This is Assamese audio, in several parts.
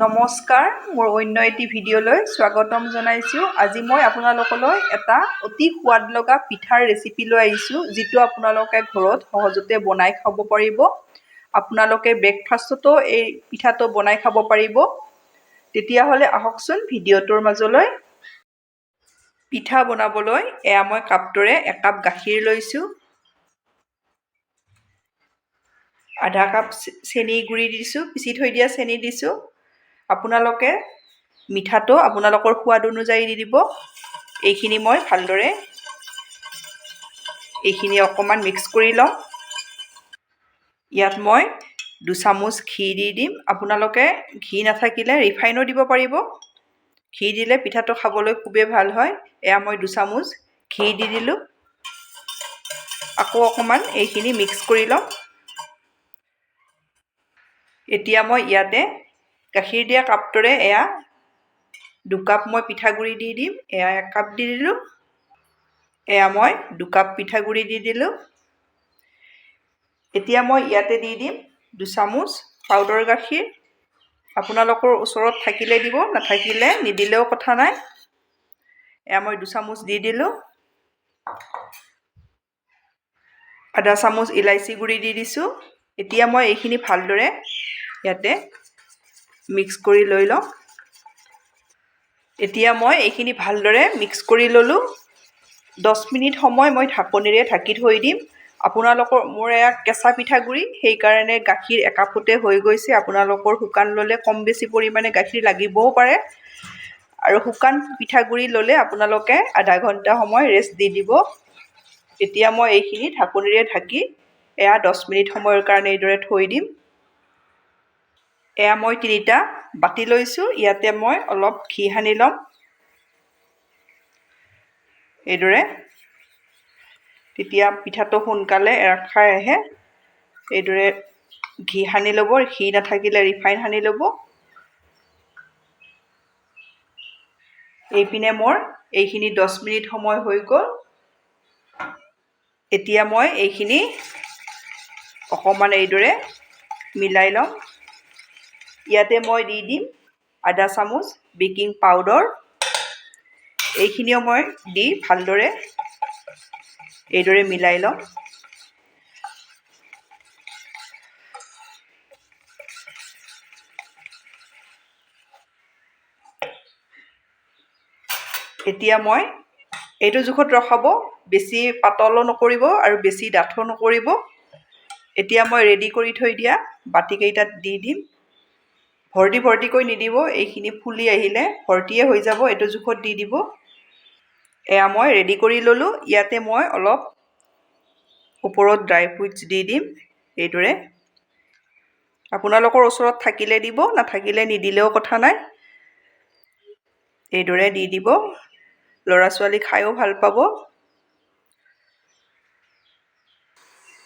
নমস্কাৰ, মোৰ অন্য এটি ভিডিঅ'লৈ স্বাগতম জনাইছোঁ। আজি মই আপোনালোকলৈ এটা অতি সোৱাদ লগা পিঠাৰ ৰেচিপি লৈ আহিছোঁ, যিটো আপোনালোকে ঘৰত সহজতে বনাই খাব পাৰিব। আপোনালোকে ব্ৰেকফাষ্টতো এই পিঠাটো বনাই খাব পাৰিব। তেতিয়াহ'লে আহকচোন ভিডিঅ'টোৰ মাজলৈ। পিঠা বনাবলৈ এয়া মই কাপটোৰে একাপ গাখীৰ লৈছোঁ, আধা কাপ চেনি গুড়ি দিছোঁ, পিচি থৈ দিয়া চেনি দিছোঁ। আপোনালোকে মিঠাটো আপোনালোকৰ সোৱাদ অনুযায়ী দি দিব। এইখিনি মই ভালদৰে অকণমান মিক্স কৰি লওঁ। ইয়াত মই 2 চামুচ ঘি দি দিম। আপোনালোকে ঘি নাথাকিলে ৰিফাইনো দিব পাৰিব। ঘি দিলে পিঠাটো খাবলৈ খুবেই ভাল হয়। এয়া মই 2 চামুচ ঘি দি দিলোঁ। আকৌ অকণমান এইখিনি মিক্স কৰি লওঁ। এতিয়া মই ইয়াতে গাখীৰ দিয়া কাপটোৰে এয়া 2 কাপ মই পিঠাগুড়ি দি দিম। এয়া 1 কাপ দি দিলোঁ। এয়া মই 2 কাপ পিঠাগুড়ি দি দিলোঁ। এতিয়া মই ইয়াতে দি দিম 2 চামুচ পাউডাৰ গাখীৰ। আপোনালোকৰ ওচৰত থাকিলে দিব, নাথাকিলে নিদিলেও কথা নাই। এয়া মই 2 চামুচ দি দিলোঁ। আধা চামুচ ইলাইচি গুড়ি দি দিছোঁ। এতিয়া মই এইখিনি ভালদৰে ইয়াতে মিক্স কৰি লৈ লওঁ। এতিয়া মই এইখিনি ভালদৰে মিক্স কৰি ল'লোঁ। 10 মিনিট সময় মই ঢাকনিৰে ঢাকি থৈ দিম। মোৰ এয়া কেঁচা পিঠাগুড়ি, সেইকাৰণে গাখীৰ একাপতে হৈ গৈছে। আপোনালোকৰ শুকান ল'লে কম বেছি পৰিমাণে গাখীৰ লাগিবও পাৰে। আৰু শুকান পিঠাগুড়ি ল'লে আপোনালোকে আধা ঘণ্টা সময় ৰেষ্ট দি দিব। এতিয়া মই এইখিনি ঢাকনিৰে ঢাকি এয়া 10 মিনিট সময়ৰ কাৰণে এইদৰে থৈ দিম। এয়া মই 3টা বাতি লৈছোঁ। ইয়াতে মই অলপ ঘি সানি ল'ম। এইদৰে তেতিয়া পিঠাটো সোনকালে এৰ খাই আহে। এইদৰে ঘি সানি ল'ব। ঘি নাথাকিলে ৰিফাইন সানি ল'ব। এইপিনে মোৰ এইখিনি 10 মিনিট সময় হৈ গ'ল। এতিয়া মই এইখিনি অকণমান এইদৰে মিলাই ল'ম। ইয়াতে মই দি দিম আধা চামুচ বেকিং পাউডাৰ। এইখিনিও মই দি ভালদৰে এইদৰে মিলাই ল'ম। এতিয়া মই এইটো জোখত ৰখাব, বেছি পাতলো নকৰিব আৰু বেছি ডাঠো নকৰিব। এতিয়া মই ৰেডি কৰি থৈ দিয়া বাতিকেইটাত দি দিম। ভৰ্তিকৈ নিদিব, এইখিনি ফুলি আহিলে ভৰ্তিয়ে হৈ যাব। এইটো জোখত দি দিব। এয়া মই ৰেডি কৰি ল'লোঁ। ইয়াতে মই অলপ ওপৰত ড্ৰাই ফ্ৰুটছ দি দিম। এইদৰে আপোনালোকৰ ওচৰত থাকিলে দিব, নাথাকিলে নিদিলেও কথা নাই। এইদৰে দি দিব। ল'ৰা ছোৱালী খায়ো ভাল পাব।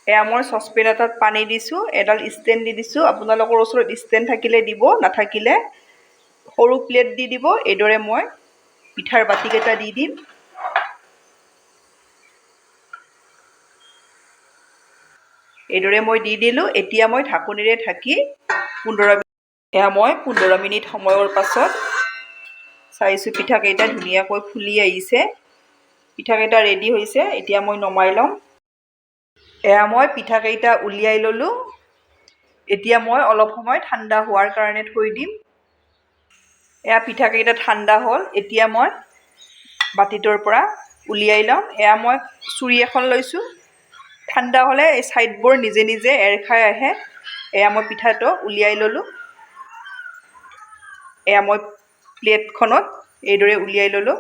এয়া মই চচপেন এটাত পানী দিছোঁ, এডাল ষ্টেণ্ড দি দিছোঁ। আপোনালোকৰ ওচৰত ষ্টেণ্ড থাকিলে দিব, নাথাকিলে সৰু প্লেট দি দিব। এইদৰে মই পিঠাৰ বাতিকেইটা দি দিম। এইদৰে মই দি দিলোঁ। এতিয়া মই ঢাকনিৰে ঢাকি 15 মিনিট সময়ৰ পাছত চাইছোঁ পিঠাকেইটা ধুনীয়াকৈ ফুলি আহিছে। পিঠাকেইটা ৰেডি হৈছে। এতিয়া মই নমাই ল'ম। এয়া মই পিঠাকেইটা উলিয়াই ল'লোঁ। এতিয়া মই অলপ সময় ঠাণ্ডা হোৱাৰ কাৰণে থৈ দিম। এয়া পিঠাকেইটা ঠাণ্ডা হ'ল। এতিয়া মই বাতিটোৰ পৰা উলিয়াই ল'ম। এয়া মই চুৰি এখন লৈছোঁ। ঠাণ্ডা হ'লে এই ছাইডবোৰ নিজে নিজে এৰ খাই আহে। এয়া মই পিঠাটো উলিয়াই ল'লোঁ। এয়া মই প্লেটখনত এইদৰে উলিয়াই ল'লোঁ।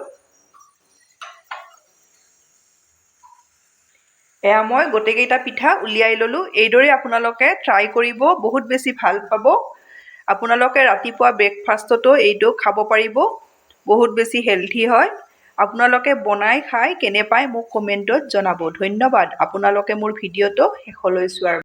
এয়া মই গোটেইকেইটা পিঠা উলিয়াই ল'লোঁ। এইদৰে আপোনালোকে ট্ৰাই কৰিব, বহুত বেছি ভাল পাব। আপোনালোকে ৰাতিপুৱা ব্ৰেকফাষ্টতো এইটো খাব পাৰিব। বহুত বেছি হেল্থি হয়। আপোনালোকে বনাই খাই কেনে পায় মোক কমেণ্টত জনাব। ধন্যবাদ আপোনালোকে মোৰ ভিডিঅ'টো শেষলৈ চোৱাৰ